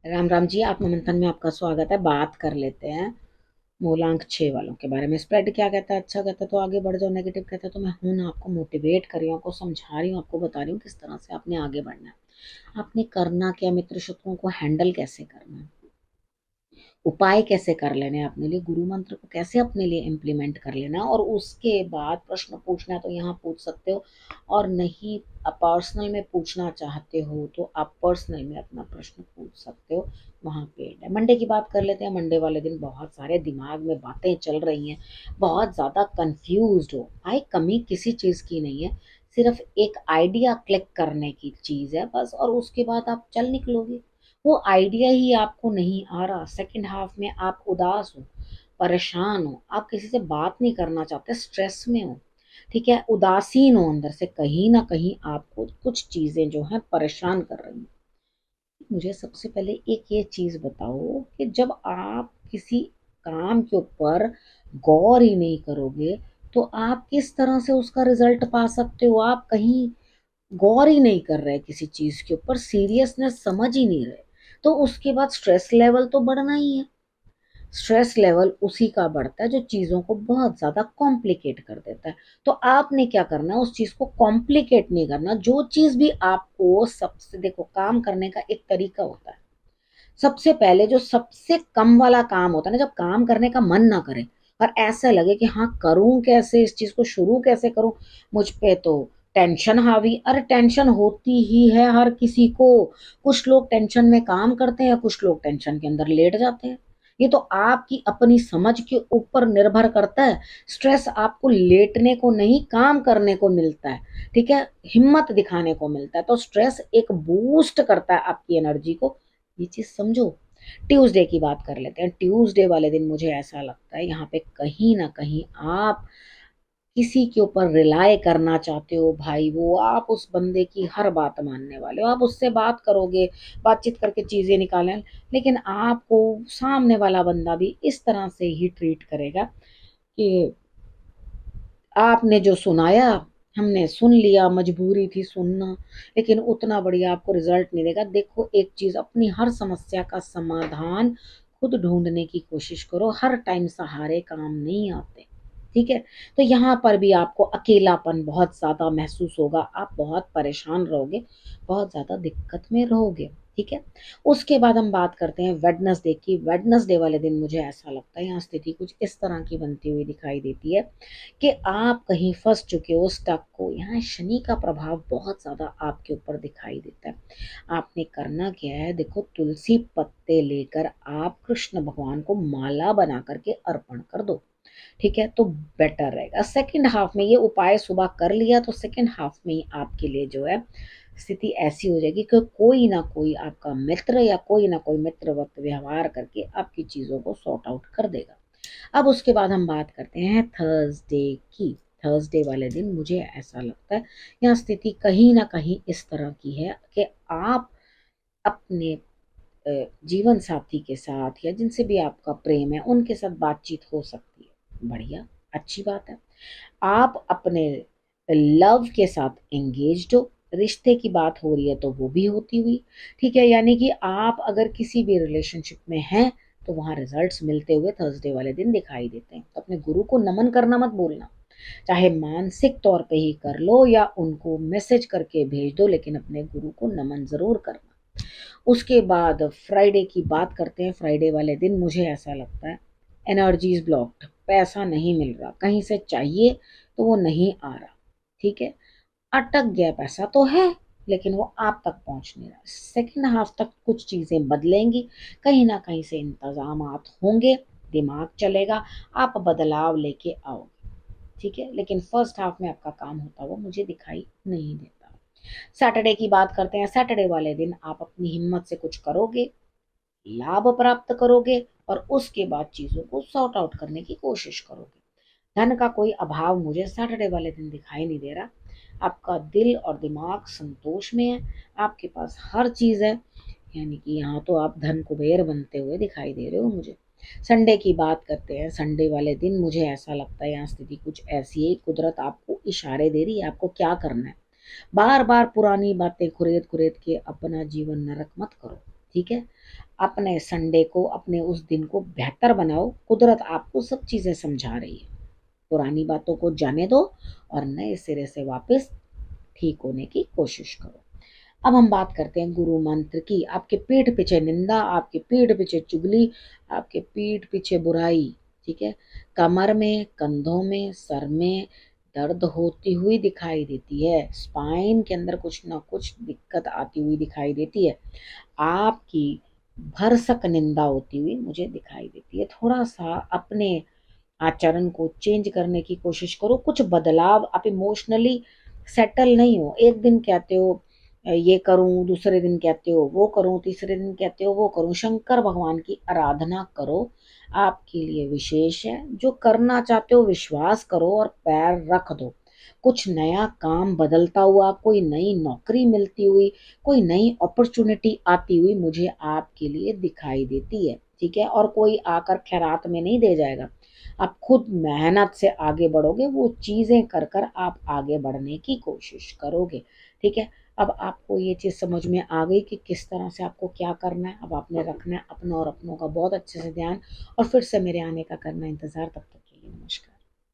राम राम जी, आत्ममंथन में आपका स्वागत है। बात कर लेते हैं मूलांक 6 वालों के बारे में। स्प्रेड क्या कहता है? अच्छा कहता है तो आगे बढ़ जाओ, नेगेटिव कहता है तो मैं हूं ना, आपको मोटिवेट कर रही हूँ, आपको समझा रही हूँ, आपको बता रही हूँ किस तरह से आपने आगे बढ़ना है, आपने करना क्या, मित्र शत्रुओं को हैंडल कैसे करना है, उपाय कैसे कर लेने हैं अपने लिए, गुरु मंत्र को कैसे अपने लिए इम्प्लीमेंट कर लेना है। और उसके बाद प्रश्न पूछना है तो यहाँ पूछ सकते हो, और नहीं पर्सनल में पूछना चाहते हो तो आप पर्सनल में अपना प्रश्न पूछ सकते हो। वहाँ पे मंडे की बात कर लेते हैं। मंडे वाले दिन बहुत सारे दिमाग में बातें चल रही हैं, बहुत ज़्यादा कंफ्यूज्ड हो। भाई कमी किसी चीज़ की नहीं है, सिर्फ एक आइडिया क्लिक करने की चीज़ है बस, और उसके बाद आप चल निकलोगे। वो आइडिया ही आपको नहीं आ रहा, सेकंड हाफ में आप उदास हो, परेशान हो, आप किसी से बात नहीं करना चाहते, स्ट्रेस में हो, ठीक है, उदासीन हो, अंदर से कहीं ना कहीं आपको कुछ चीजें जो हैं परेशान कर रही हैं। मुझे सबसे पहले एक ये चीज बताओ कि जब आप किसी काम के ऊपर गौर ही नहीं करोगे तो आप किस तरह से उसका रिजल्ट पा सकते हो? आप कहीं गौर ही नहीं कर रहे किसी चीज के ऊपर, सीरियसनेस समझ ही नहीं रहे, तो उसके बाद स्ट्रेस लेवल तो बढ़ना ही है। स्ट्रेस लेवल उसी का बढ़ता है जो चीजों को बहुत ज्यादा कॉम्प्लिकेट कर देता है। तो आपने क्या करना है, उस चीज को कॉम्प्लिकेट नहीं करना। जो चीज भी आपको, सबसे देखो, काम करने का एक तरीका होता है। सबसे पहले जो सबसे कम वाला काम होता है ना, जब काम करने का मन ना करे और ऐसा लगे कि हाँ करूं कैसे, इस चीज को शुरू कैसे करूं, मुझ पे तो टेंशन हावी। अरे टेंशन होती ही है हर किसी को। कुछ लोग टेंशन में काम करते हैं, कुछ लोग टेंशन के अंदर लेट जाते हैं। ये तो आपकी अपनी समझ के ऊपर निर्भर करता है। स्ट्रेस आपको लेटने को नहीं, काम करने को मिलता है, ठीक है, हिम्मत दिखाने को मिलता है। तो स्ट्रेस एक बूस्ट करता है आपकी एनर्जी को, ये चीज समझो। ट्यूसडे की बात कर लेते हैं। ट्यूसडे वाले दिन मुझे ऐसा लगता है यहाँ पे कहीं ना कहीं आप किसी के ऊपर रिलाय करना चाहते हो। भाई वो आप उस बंदे की हर बात मानने वाले हो, आप उससे बात करोगे, बातचीत करके चीजें निकालें, लेकिन आपको सामने वाला बंदा भी इस तरह से ही ट्रीट करेगा कि आपने जो सुनाया, हमने सुन लिया, मजबूरी थी सुनना, लेकिन उतना बढ़िया आपको रिजल्ट नहीं देगा। देखो एक चीज, अपनी हर समस्या का समाधान खुद ढूंढने की कोशिश करो, हर टाइम सहारे काम नहीं आते, ठीक है। तो यहाँ पर भी आपको अकेलापन बहुत ज्यादा महसूस होगा, आप बहुत परेशान रहोगे, बहुत ज्यादा दिक्कत में रहोगे, ठीक है। उसके बाद हम बात करते हैं वेडनेसडे की। वेडनेसडे वाले दिन मुझे ऐसा लगता है यहाँ स्थिति कुछ इस तरह की बनती हुई दिखाई देती है कि आप कहीं फंस चुके हो, स्टक हो। यहाँ शनि का प्रभाव बहुत ज्यादा आपके ऊपर दिखाई देता है। आपने करना क्या है, देखो, तुलसी पत्ते लेकर आप कृष्ण भगवान को माला बना करके अर्पण कर दो, ठीक है, तो बेटर रहेगा। सेकंड हाफ में ये उपाय सुबह कर लिया तो सेकंड हाफ में ही आपके लिए जो है स्थिति ऐसी हो जाएगी कि कोई ना कोई आपका मित्र या कोई ना कोई मित्रवत व्यवहार करके आपकी चीजों को सॉर्ट आउट कर देगा। अब उसके बाद हम बात करते हैं थर्सडे की। थर्सडे वाले दिन मुझे ऐसा लगता है यहाँ स्थिति कहीं ना कहीं इस तरह की है कि आप अपने जीवन साथी के साथ या जिनसे भी आपका प्रेम है उनके साथ बातचीत हो सकती है, बढ़िया, अच्छी बात है। आप अपने लव के साथ एंगेज्ड हो, रिश्ते की बात हो रही है तो वो भी होती हुई, ठीक है। यानी कि आप अगर किसी भी रिलेशनशिप में हैं तो वहां रिजल्ट्स मिलते हुए थर्सडे वाले दिन दिखाई देते हैं। तो अपने गुरु को नमन करना मत भूलना, चाहे मानसिक तौर पे ही कर लो या उनको मैसेज करके भेज दो, लेकिन अपने गुरु को नमन जरूर करना। उसके बाद फ्राइडे की बात करते हैं। फ्राइडे वाले दिन मुझे ऐसा लगता है एनर्जीज ब्लॉक्ड, पैसा नहीं मिल रहा, कहीं से चाहिए तो वो नहीं आ रहा, ठीक है, अटक गया, पैसा तो है लेकिन वो आप तक पहुंच नहीं रहा। सेकेंड हाफ तक कुछ चीजें बदलेंगी, कहीं ना कहीं से इंतजामात होंगे, दिमाग चलेगा, आप बदलाव लेके आओगे, ठीक है, लेकिन फर्स्ट हाफ में आपका काम होता हुआ मुझे दिखाई नहीं देता। सैटरडे की बात करते हैं। सैटरडे वाले दिन आप अपनी हिम्मत से कुछ करोगे, लाभ प्राप्त करोगे, और उसके बाद चीजों को सॉर्ट आउट करने की कोशिश करोगे। धन का कोई अभाव मुझे सैटरडे वाले दिन दिखाई नहीं दे रहा। आपका दिल और दिमाग संतोष में है, आपके पास हर चीज है, यानी कि यहाँ तो आप धन कुबेर बनते हुए दिखाई दे रहे हो मुझे। संडे की बात करते हैं। संडे वाले दिन मुझे ऐसा लगता है यहाँ स्थिति कुछ ऐसी है, कुदरत आपको इशारे दे रही है आपको क्या करना है। बार बार पुरानी बातें कुरेद कुरेद के अपना जीवन नरक मत करो, ठीक है? अपने संडे को, अपने उस दिन को बेहतर बनाओ। कुदरत आपको सब चीज़ें समझा रही है। पुरानी बातों को जाने दो और नए सिरे से वापस ठीक होने की कोशिश करो। अब हम बात करते हैं गुरु मंत्र की। आपके पीठ पीछे निंदा, आपके पीठ पीछे चुगली, आपके पीठ पीछे बुराई, ठीक है? कमर में, कंधों में, सर में दर्द होती हुई दिखाई देती है। स्पाइन के अंदर कुछ ना कुछ दिक्कत आती हुई दिखाई देती है। आपकी भरसक निंदा होती हुई मुझे दिखाई देती है। थोड़ा सा अपने आचरण को चेंज करने की कोशिश करो। कुछ बदलाव, आप इमोशनली सेटल नहीं हो। एक दिन कहते हो ये करूं, दूसरे दिन कहते हो वो करूं, तीसरे दिन कहते हो वो करूं। शंकर भगवान की आराधना करो, आपके लिए विशेष है। जो करना चाहते हो विश्वास करो और पैर रख दो। कुछ नया काम बदलता हुआ, कोई नई नौकरी मिलती हुई, कोई नई अपॉर्चुनिटी आती हुई मुझे आपके लिए दिखाई देती है, ठीक है? और कोई आकर खैरात में नहीं दे जाएगा। आप खुद मेहनत से आगे बढ़ोगे, वो चीजें कर कर आप आगे बढ़ने की कोशिश करोगे, ठीक है? अब आपको ये चीज समझ में आ गई कि किस तरह से आपको क्या करना है। अब आपने रखना है अपना और अपनों का बहुत अच्छे से ध्यान, और फिर से मेरे आने का करना इंतजार। तब तक के लिए नमस्कार।